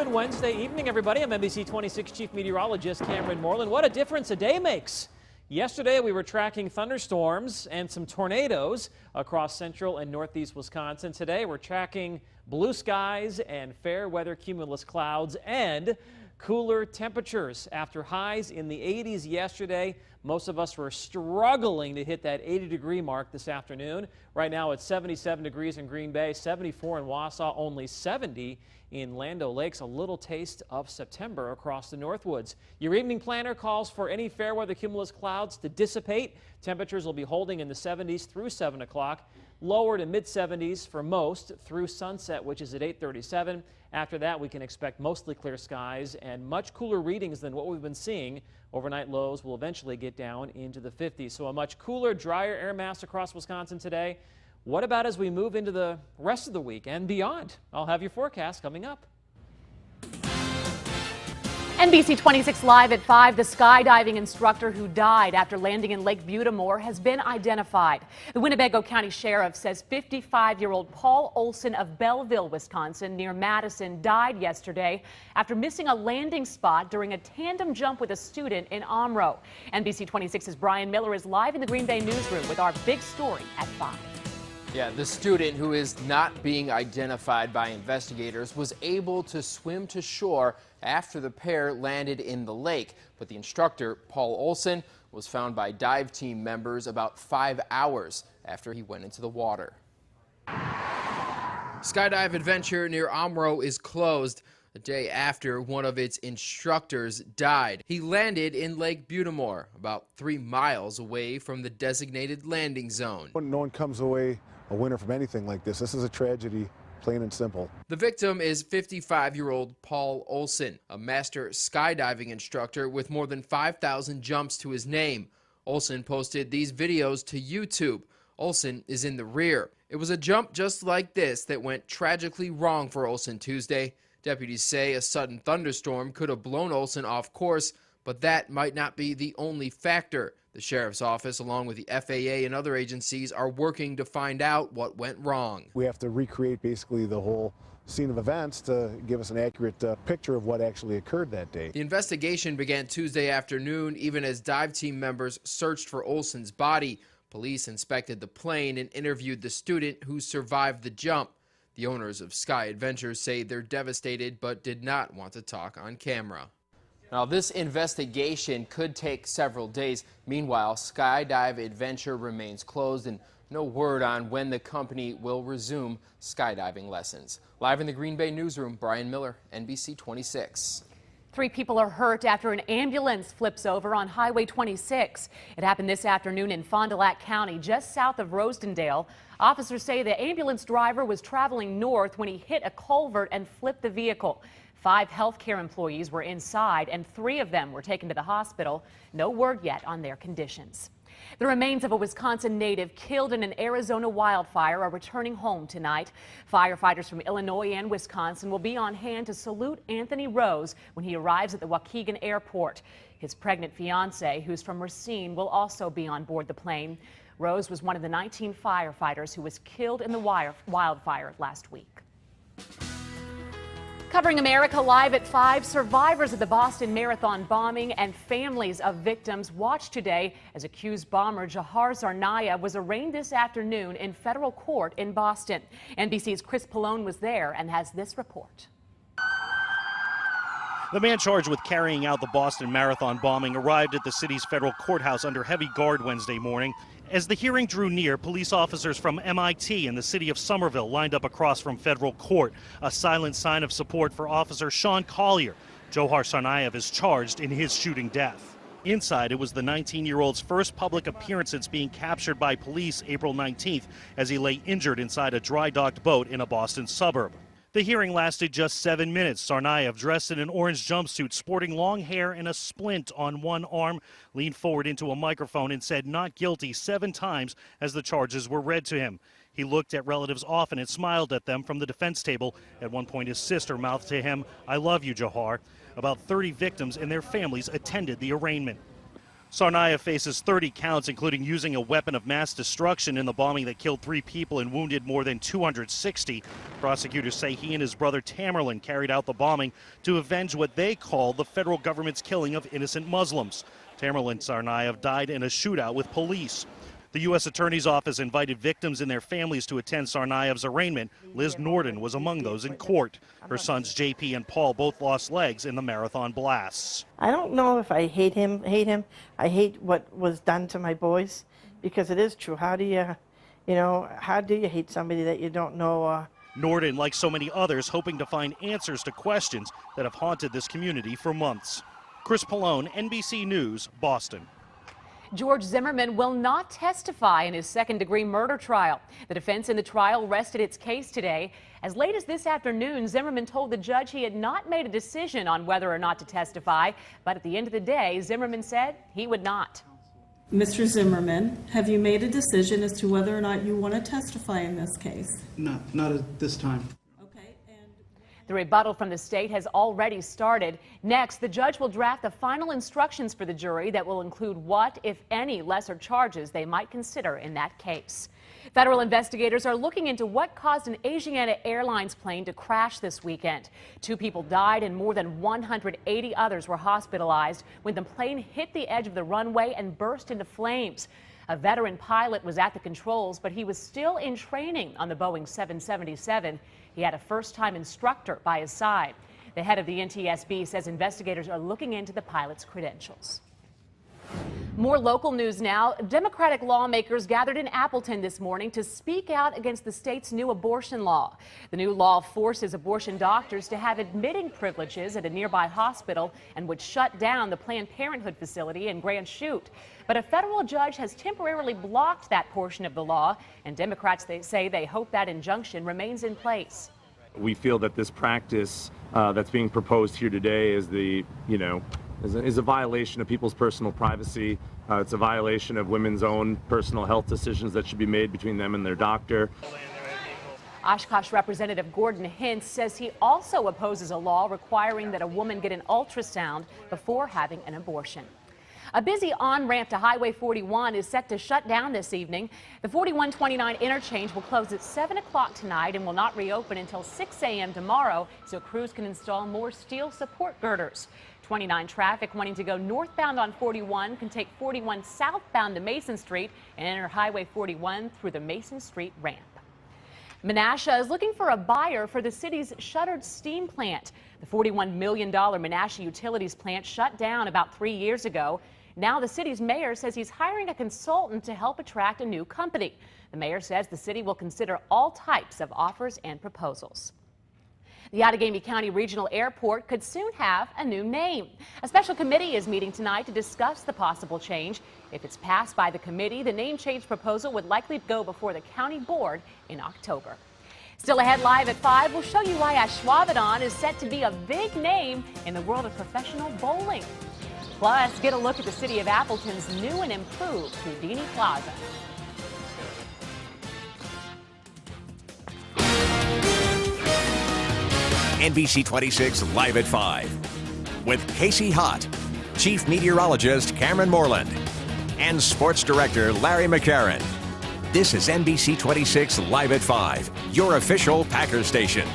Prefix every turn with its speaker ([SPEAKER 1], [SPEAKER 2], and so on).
[SPEAKER 1] Good Wednesday evening, everybody. I'm NBC26 Chief Meteorologist Cameron Moreland. What a difference a day makes. Yesterday, we were tracking thunderstorms and some tornadoes across central and northeast Wisconsin. Today, we're tracking blue skies and fair weather cumulus clouds and cooler temperatures. After highs in the 80s yesterday, most of us were struggling to hit that 80-degree mark this afternoon. Right now, it's 77 degrees in Green Bay, 74 in Wausau, only 70 in Land O'Lakes. A little taste of September across the Northwoods. Your evening planner calls for any fair weather cumulus clouds to dissipate. Temperatures will be holding in the 70s through 7 o'clock. Lower to mid-70s for most through sunset, which is at 8:37. After that, we can expect mostly clear skies and much cooler readings than what we've been seeing. Overnight lows will eventually get down into the 50s. So a much cooler, drier air mass across Wisconsin today. What about as we move into the rest of the week and beyond? I'll have your forecast coming up.
[SPEAKER 2] NBC26 Live at 5, the skydiving instructor who died after landing in Lake Butimore has been identified. The Winnebago County Sheriff says 55-year-old Paul Olson of Belleville, Wisconsin, near Madison, died yesterday after missing a landing spot during a tandem jump with a student in Omro. NBC26's Brian Miller is live in the Green Bay newsroom with our big story at 5.
[SPEAKER 3] Yeah, the student, who is not being identified by investigators, was able to swim to shore after the pair landed in the lake. But the instructor, Paul Olson, was found by dive team members about 5 hours after he went into the water. Skydive Adventure near Omro is closed a day after one of its instructors died. He landed in Lake Butimore, about 3 miles away from the designated landing zone.
[SPEAKER 4] No one comes away a winner from anything like this. This is a tragedy, plain and simple.
[SPEAKER 3] The victim is 55-year-old Paul Olson, a master skydiving instructor with more than 5,000 jumps to his name. Olson posted these videos to YouTube. Olson is in the rear. It was a jump just like this that went tragically wrong for Olson Tuesday. Deputies say a sudden thunderstorm could have blown Olson off course, but that might not be the only factor. The sheriff's office, along with the FAA and other agencies, are working to find out what went wrong.
[SPEAKER 4] We have to recreate basically the whole scene of events to give us an accurate picture of what actually occurred that day.
[SPEAKER 3] The investigation began Tuesday afternoon, even as dive team members searched for Olson's body. Police inspected the plane and interviewed the student who survived the jump. The owners of Sky Adventures say they're devastated but did not want to talk on camera. Now, this investigation could take several days. Meanwhile, Skydive Adventure remains closed and no word on when the company will resume skydiving lessons. Live in the Green Bay newsroom, Brian Miller, NBC26.
[SPEAKER 2] 3 people are hurt after an ambulance flips over on Highway 26. It happened this afternoon in Fond du Lac County, just south of Rosendale. Officers say the ambulance driver was traveling north when he hit a culvert and flipped the vehicle. 5 healthcare employees were inside and 3 of them were taken to the hospital. No word yet on their conditions. The remains of a Wisconsin native killed in an Arizona wildfire are returning home tonight. Firefighters from Illinois and Wisconsin will be on hand to salute Anthony Rose when he arrives at the Waukegan airport. His pregnant fiancee, who's from Racine, will also be on board the plane. Rose was one of the 19 firefighters who was killed in the wildfire last week. Covering America Live at 5, survivors of the Boston Marathon bombing and families of victims watched today as accused bomber Jahar Zarnaya was arraigned this afternoon in federal court in Boston. NBC's Chris Pallone was there and has this report.
[SPEAKER 5] The man charged with carrying out the Boston Marathon bombing arrived at the city's federal courthouse under heavy guard Wednesday morning. As the hearing drew near, police officers from MIT and the city of Somerville lined up across from federal court, a silent sign of support for Officer Sean Collier. Johar Tsarnaev is charged in his shooting death. Inside, it was the 19-year-old's first public appearance since being captured by police April 19th as he lay injured inside a dry-docked boat in a Boston suburb. The hearing lasted just 7 minutes. Tsarnaev, dressed in an orange jumpsuit, sporting long hair and a splint on one arm, leaned forward into a microphone and said not guilty 7 times as the charges were read to him. He looked at relatives often and smiled at them from the defense table. At one point, his sister mouthed to him, "I love you, Jahar." About 30 victims and their families attended the arraignment. Tsarnaev faces 30 counts, including using a weapon of mass destruction in the bombing that killed 3 people and wounded more than 260. Prosecutors say he and his brother Tamerlan carried out the bombing to avenge what they call the federal government's killing of innocent Muslims. Tamerlan Tsarnaev died in a shootout with police. The U.S. Attorney's Office invited victims and their families to attend Tsarnaev's arraignment. Liz Norden was among those in court. Her sons JP and Paul both lost legs in the marathon blasts.
[SPEAKER 6] I don't know if I hate him. I hate what was done to my boys, because it is true. How do you hate somebody that you don't know?
[SPEAKER 5] Norden, like so many others, hoping to find answers to questions that have haunted this community for months. Chris Pallone, NBC News, Boston.
[SPEAKER 2] George Zimmerman will not testify in his second-degree murder trial. The defense in the trial rested its case today. As late as this afternoon, Zimmerman told the judge he had not made a decision on whether or not to testify, but at the end of the day, Zimmerman said he would not.
[SPEAKER 7] Mr. Zimmerman, have you made a decision as to whether or not you want to testify in this case?
[SPEAKER 8] Not at this time.
[SPEAKER 2] The rebuttal from the state has already started. Next, the judge will draft the final instructions for the jury that will include what, if any, lesser charges they might consider in that case. Federal investigators are looking into what caused an Asiana Airlines plane to crash this weekend. 2 people died and more than 180 others were hospitalized when the plane hit the edge of the runway and burst into flames. A veteran pilot was at the controls, but he was still in training on the Boeing 777. He had a first-time instructor by his side. The head of the NTSB says investigators are looking into the pilot's credentials. More local news now. Democratic lawmakers gathered in Appleton this morning to speak out against the state's new abortion law. The new law forces abortion doctors to have admitting privileges at a nearby hospital and would shut down the Planned Parenthood facility in Grand Chute. But a federal judge has temporarily blocked that portion of the law, and Democrats say they hope that injunction remains in place.
[SPEAKER 9] We feel that this practice that's being proposed here today is is a violation of people's personal privacy. It's a violation of women's own personal health decisions that should be made between them and their doctor.
[SPEAKER 2] Oshkosh Representative Gordon Hintz says he also opposes a law requiring that a woman get an ultrasound before having an abortion. A busy on-ramp to Highway 41 is set to shut down this evening. The 4129 interchange will close at 7 o'clock tonight and will not reopen until 6 a.m. tomorrow, so crews can install more steel support girders. 29 traffic wanting to go northbound on 41 can take 41 southbound to Mason Street and enter Highway 41 through the Mason Street ramp. Menasha is looking for a buyer for the city's shuttered steam plant. The $41 million Menasha Utilities plant shut down about 3 years ago. Now the city's mayor says he's hiring a consultant to help attract a new company. The mayor says the city will consider all types of offers and proposals. The Outagamie County Regional Airport could soon have a new name. A special committee is meeting tonight to discuss the possible change. If it's passed by the committee, the name change proposal would likely go before the county board in October. Still ahead live at 5, we'll show you why Ashwaubenon is set to be a big name in the world of professional bowling. Plus, get a look at the city of Appleton's new and improved Houdini Plaza.
[SPEAKER 10] NBC26 Live at 5 with Casey Hott, Chief Meteorologist Cameron Moreland, and Sports Director Larry McCarran. This is NBC26 Live at 5, your official Packers station.